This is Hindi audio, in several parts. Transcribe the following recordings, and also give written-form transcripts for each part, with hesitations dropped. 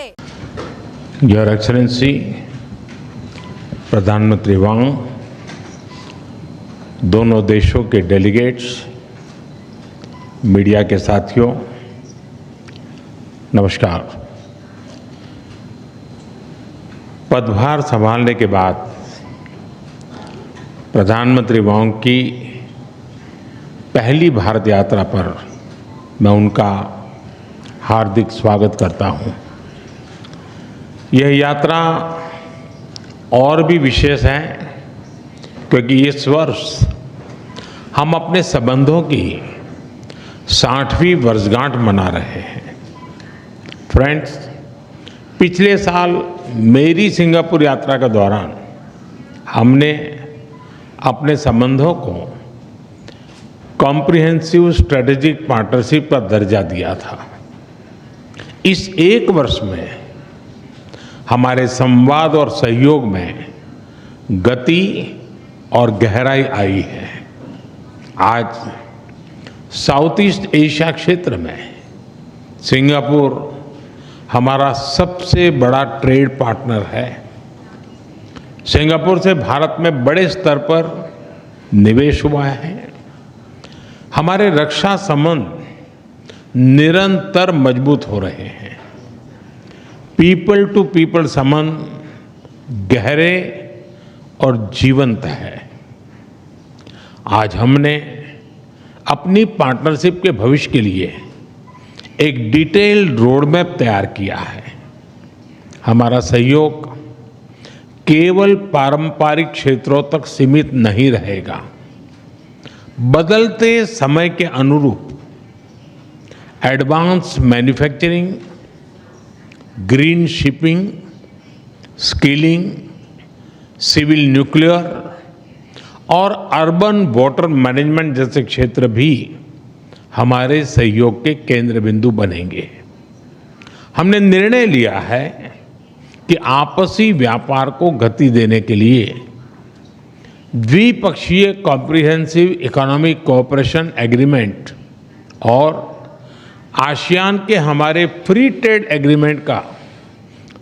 योर एक्सेलेंसी प्रधानमंत्री वांग, दोनों देशों के डेलीगेट्स, मीडिया के साथियों, नमस्कार। पदभार संभालने के बाद प्रधानमंत्री वांग की पहली भारत यात्रा पर मैं उनका हार्दिक स्वागत करता हूं। यह यात्रा और भी विशेष है क्योंकि इस वर्ष हम अपने संबंधों की 60वीं वर्षगांठ मना रहे हैं। फ्रेंड्स, पिछले साल मेरी सिंगापुर यात्रा के दौरान हमने अपने संबंधों को कॉम्प्रिहेंसिव स्ट्रेटेजिक पार्टनरशिप का दर्जा दिया था। इस एक वर्ष में हमारे संवाद और सहयोग में गति और गहराई आई है। आज साउथ ईस्ट एशिया क्षेत्र में सिंगापुर हमारा सबसे बड़ा ट्रेड पार्टनर है। सिंगापुर से भारत में बड़े स्तर पर निवेश हुआ है। हमारे रक्षा संबंध निरंतर मजबूत हो रहे हैं। पीपल टू पीपल संबंध गहरे और जीवंत है। आज हमने अपनी पार्टनरशिप के भविष्य के लिए एक डिटेल्ड रोड मैप तैयार किया है। हमारा सहयोग केवल पारंपरिक क्षेत्रों तक सीमित नहीं रहेगा। बदलते समय के अनुरूप advance manufacturing, green shipping, skilling, civil nuclear और अर्बन वाटर मैनेजमेंट जैसे क्षेत्र भी हमारे सहयोग के केंद्र बिंदु बनेंगे। हमने निर्णय लिया है कि आपसी व्यापार को गति देने के लिए द्विपक्षीय कॉम्प्रिहेंसिव इकोनॉमिक कोऑपरेशन एग्रीमेंट और आसियान के हमारे फ्री ट्रेड एग्रीमेंट का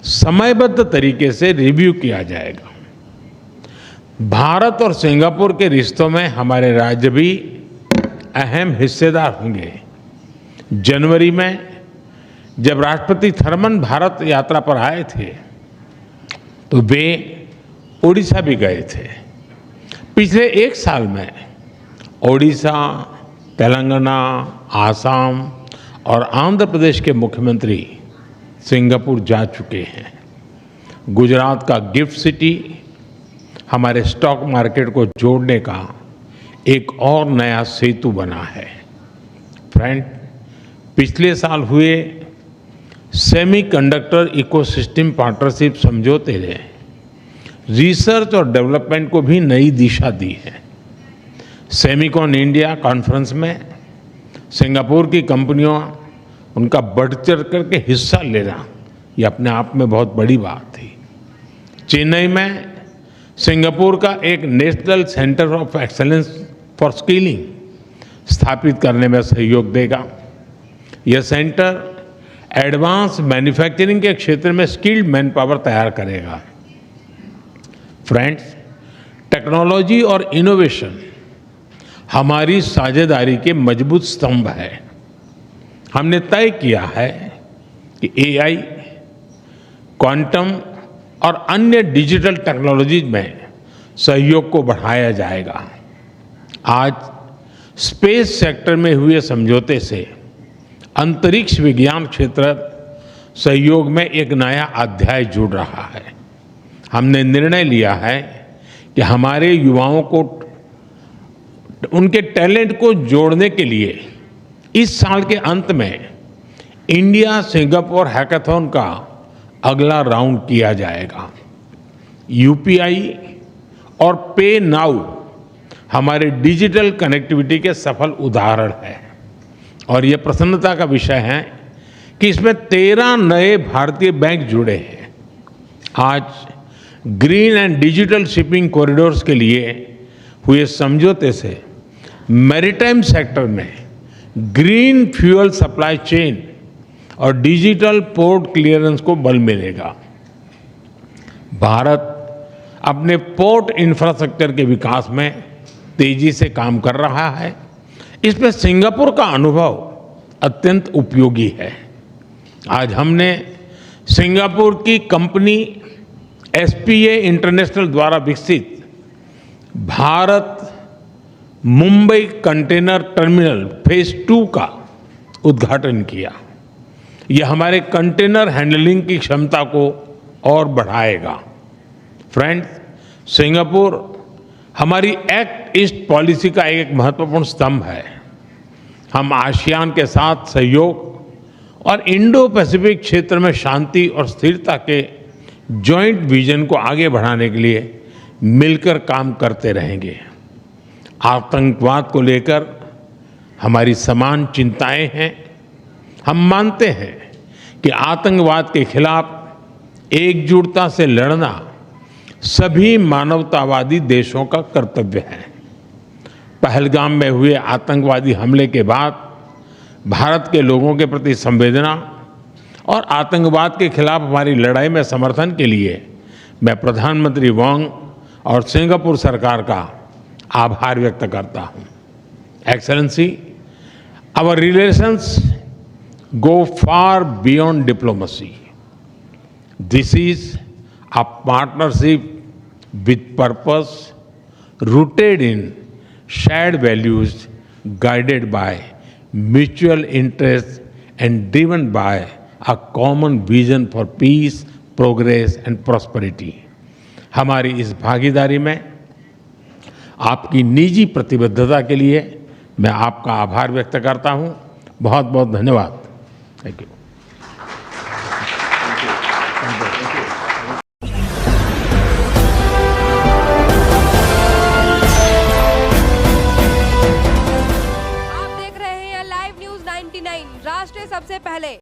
समयबद्ध तरीके से रिव्यू किया जाएगा। भारत और सिंगापुर के रिश्तों में हमारे राज्य भी अहम हिस्सेदार होंगे। जनवरी में जब राष्ट्रपति थर्मन भारत यात्रा पर आए थे तो वे ओडिशा भी गए थे। पिछले एक साल में ओडिशा, तेलंगाना, आसाम और आंध्र प्रदेश के मुख्यमंत्री सिंगापुर जा चुके हैं। गुजरात का गिफ्ट सिटी हमारे स्टॉक मार्केट को जोड़ने का एक और नया सेतु बना है। फ्रेंड, पिछले साल हुए सेमीकंडक्टर इकोसिस्टम पार्टनरशिप समझौते ने रिसर्च और डेवलपमेंट को भी नई दिशा दी है। सेमिकॉन इंडिया कॉन्फ्रेंस में सिंगापुर की कंपनियों उनका बढ़ चढ़ करके हिस्सा लेना ये अपने आप में बहुत बड़ी बात थी। चेन्नई में सिंगापुर का एक national centre of excellence for skilling स्थापित करने में सहयोग देगा। यह सेंटर एडवांस मैन्युफैक्चरिंग के क्षेत्र में स्किल्ड मैन पावर तैयार करेगा। फ्रेंड्स, टेक्नोलॉजी और इनोवेशन हमारी साझेदारी के मजबूत स्तंभ है। हमने तय किया है कि एआई, क्वांटम और अन्य डिजिटल टेक्नोलॉजीज में सहयोग को बढ़ाया जाएगा। आज स्पेस सेक्टर में हुए समझौते से अंतरिक्ष विज्ञान क्षेत्र सहयोग में एक नया अध्याय जुड़ रहा है। हमने निर्णय लिया है कि हमारे युवाओं को उनके टैलेंट को जोड़ने के लिए इस साल के अंत में इंडिया सिंगापुर हैकाथॉन का अगला राउंड किया जाएगा। यूपीआई और पे नाउ हमारे डिजिटल कनेक्टिविटी के सफल उदाहरण है और ये प्रसन्नता का विषय है कि इसमें 13 नए भारतीय बैंक जुड़े हैं। आज green and digital shipping corridors के लिए हुए समझौते से मैरीटाइम सेक्टर में ग्रीन फ्यूल सप्लाई चेन और डिजिटल पोर्ट क्लियरेंस को बल मिलेगा। भारत अपने पोर्ट इंफ्रास्ट्रक्चर के विकास में तेजी से काम कर रहा है। इसमें सिंगापुर का अनुभव अत्यंत उपयोगी है। आज हमने सिंगापुर की कंपनी एसपीए इंटरनेशनल द्वारा विकसित Bharat Mumbai container terminal phase 2 का उद्घाटन किया। यह हमारे कंटेनर हैंडलिंग की क्षमता को और बढ़ाएगा। फ्रेंड्स, सिंगापुर हमारी एक्ट ईस्ट पॉलिसी का एक महत्वपूर्ण स्तंभ है। हम आसियान के साथ सहयोग और इंडो पैसिफिक क्षेत्र में शांति और स्थिरता के जॉइंट विजन को आगे बढ़ाने के लिए मिलकर काम करते रहेंगे। आतंकवाद को लेकर हमारी समान चिंताएं हैं। हम मानते हैं कि आतंकवाद के खिलाफ एकजुटता से लड़ना सभी मानवतावादी देशों का कर्तव्य है। पहलगाम में हुए आतंकवादी हमले के बाद भारत के लोगों के प्रति संवेदना और आतंकवाद के खिलाफ हमारी लड़ाई में समर्थन के लिए मैं प्रधानमंत्री वांग और सिंगापुर सरकार का आभार व्यक्त करता हूं। Excellency, our relations go far beyond diplomacy. This is a partnership with purpose, rooted in shared values, guided by mutual interest and driven by a common vision for peace, progress and prosperity. हमारी इस भागीदारी में आपकी निजी प्रतिबद्धता के लिए मैं आपका आभार व्यक्त करता हूं। बहुत बहुत धन्यवाद। Thank you. आप देख रहे हैं लाइव न्यूज 99 राष्ट्र सबसे पहले।